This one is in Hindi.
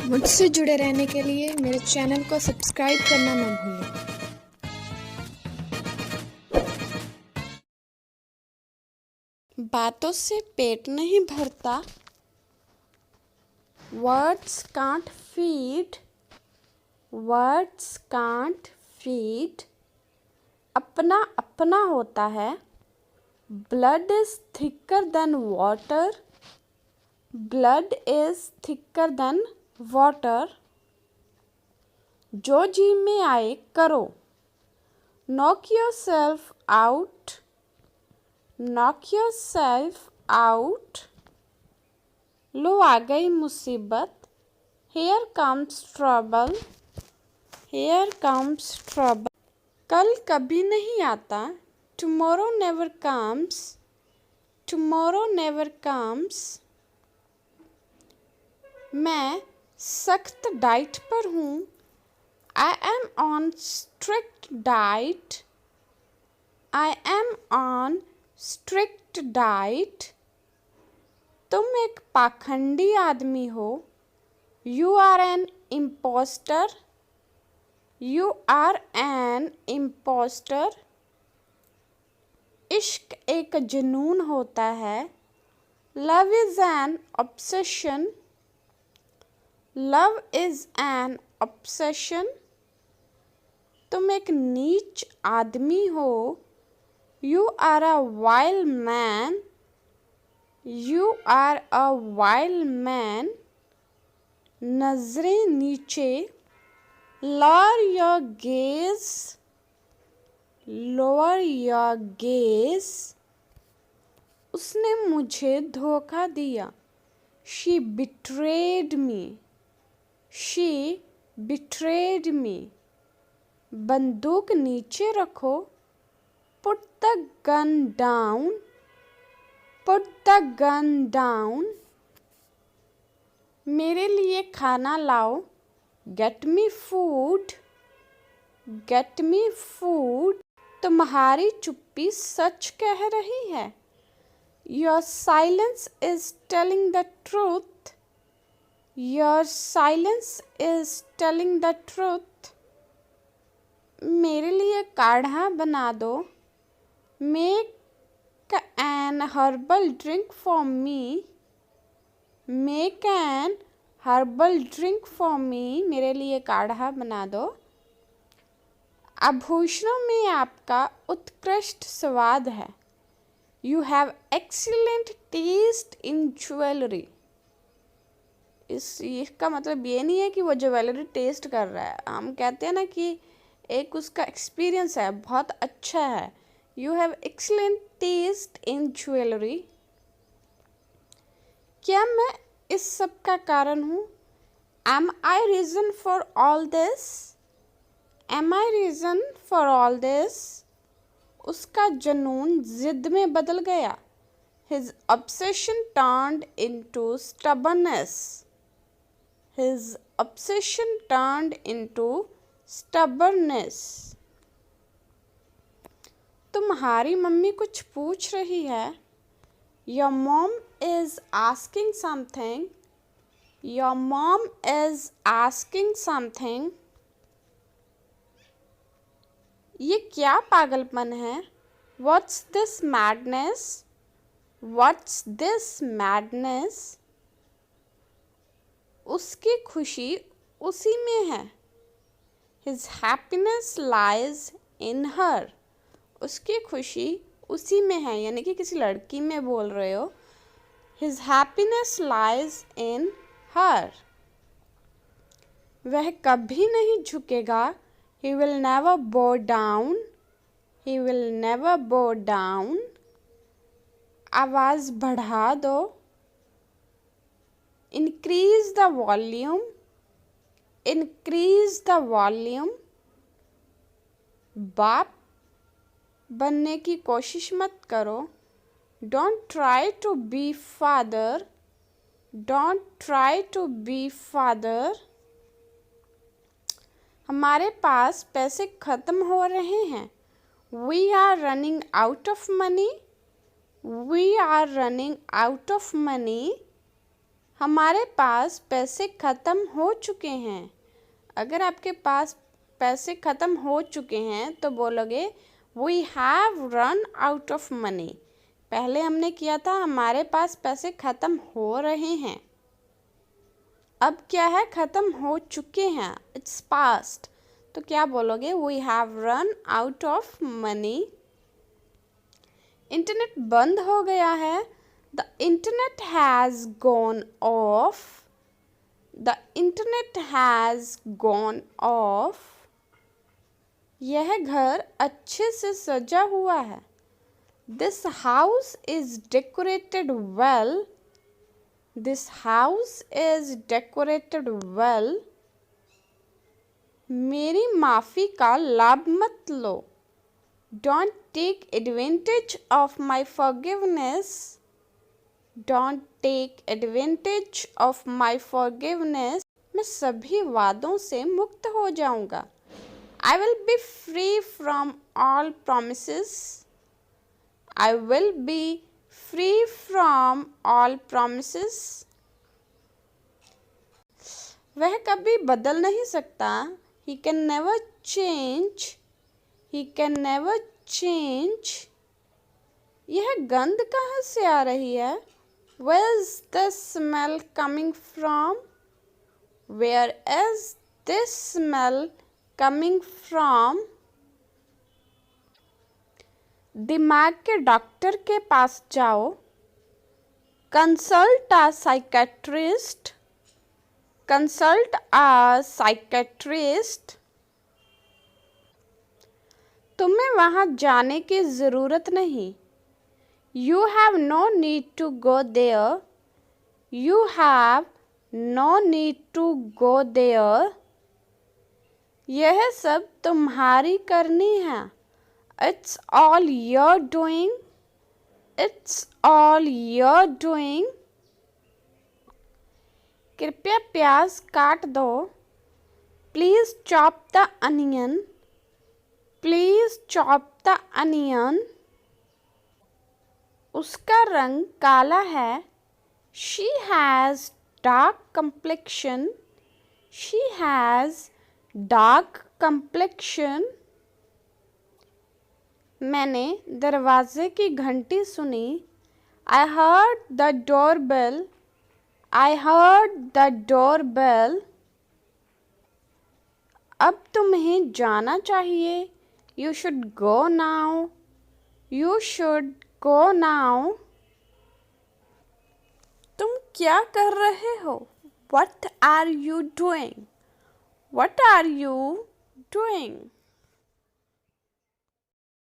मुझसे जुड़े रहने के लिए मेरे चैनल को सब्सक्राइब करना ना भूलें। बातों से पेट नहीं भरता, words can't feed, words can't feed. अपना अपना होता है, blood is thicker than water, blood is thicker than water. जो जी में आए करो, knock yourself out, knock yourself out. लो आ गई मुसीबत, here comes trouble, here comes trouble. कल कभी नहीं आता, tomorrow never comes, tomorrow never comes. मैं सख्त डाइट पर हूँ, I am on strict diet, I am on strict diet। तुम एक पाखंडी आदमी हो, You are an imposter, You are an imposter। इश्क एक जुनून होता है, Love is an obsession, Love is an obsession। तुम एक नीच आदमी हो, You are a vile man, You are a vile man। नजरें नीचे, Lower your gaze, Lower your gaze। उसने मुझे धोखा दिया, She betrayed me, She betrayed me। बंदूक नीचे रखो, Put the gun down, Put the gun down। मेरे लिए खाना लाओ, Get me food, Get me food। तुम्हारी चुप्पी सच कह रही है, Your silence is telling the truth, Your silence is telling the truth। मेरे लिए काढ़ा बना दो, Make an herbal drink for me, Make an herbal drink for me। मेरे लिए काढ़ा बना दो। आभूषणों में आपका उत्कृष्ट स्वाद है, You have excellent taste in jewelry। इसका मतलब ये नहीं है कि वो ज्वेलरी टेस्ट कर रहा है, हम कहते हैं ना कि एक उसका एक्सपीरियंस है, बहुत अच्छा है। You have excellent taste in jewelry। क्या मैं इस सब का कारण हूँ, Am I reason for all this, Am I reason for all this। उसका जुनून जिद में बदल गया, His obsession turned into stubbornness, His obsession turned into stubbornness। तुम्हारी मम्मी कुछ पूछ रही है, Your mom is asking something, Your mom is asking something। ये क्या पागलपन है, What's this madness, What's this madness। उसकी खुशी उसी में है, His happiness lies in her। उसकी खुशी उसी में है, यानी कि किसी लड़की में बोल रहे हो, His happiness lies in her। वह कभी नहीं झुकेगा, He will never bow down, He will never bow down। आवाज़ बढ़ा दो, Increase the volume, Increase the volume। बाप बनने की कोशिश मत करो, Don't try to be father, Don't try to be father। हमारे पास पैसे ख़त्म हो रहे हैं, We are running out of money, We are running out of money। हमारे पास पैसे ख़त्म हो चुके हैं। अगर आपके पास पैसे ख़त्म हो चुके हैं तो बोलोगे we have run out of money. पहले हमने किया था हमारे पास पैसे ख़त्म हो रहे हैं। अब क्या है, ख़त्म हो चुके हैं, इट्स पास्ट। तो क्या बोलोगे, we have run out of money. Internet बंद हो गया है, the internet has gone off. The internet has gone off. यह घर अच्छे से सजा हुआ है, this house is decorated well. This house is decorated well. मेरी माफ़ी का लाभ मत लो, don't take advantage of my forgiveness. Don't take advantage of my forgiveness. मैं सभी वादों से मुक्त हो जाऊंगा। I will be free from all promises. I will be free from all promises. वह कभी बदल नहीं सकता, he can never change. He can never change. यह गंध कहाँ से आ रही है, where is this smell coming from? Where is this smell coming from? दिमाग के डॉक्टर के पास जाओ, consult a psychiatrist. Consult a psychiatrist. तुम्हें वहाँ जाने की ज़रूरत नहीं, you have no need to go there. You have no need to go there. यह सब तुम्हारी करनी है, it's all your doing. It's all your doing. कृपया प्याज काट दो, please chop the onion. Please chop the onion. उसका रंग काला है, she has dark complexion. She has dark complexion. मैंने दरवाजे की घंटी सुनी, I heard the doorbell. I heard the doorbell. अब तुम्हें जाना चाहिए, You should go now. You should go now. तुम क्या कर रहे हो, What are you doing? What are you doing?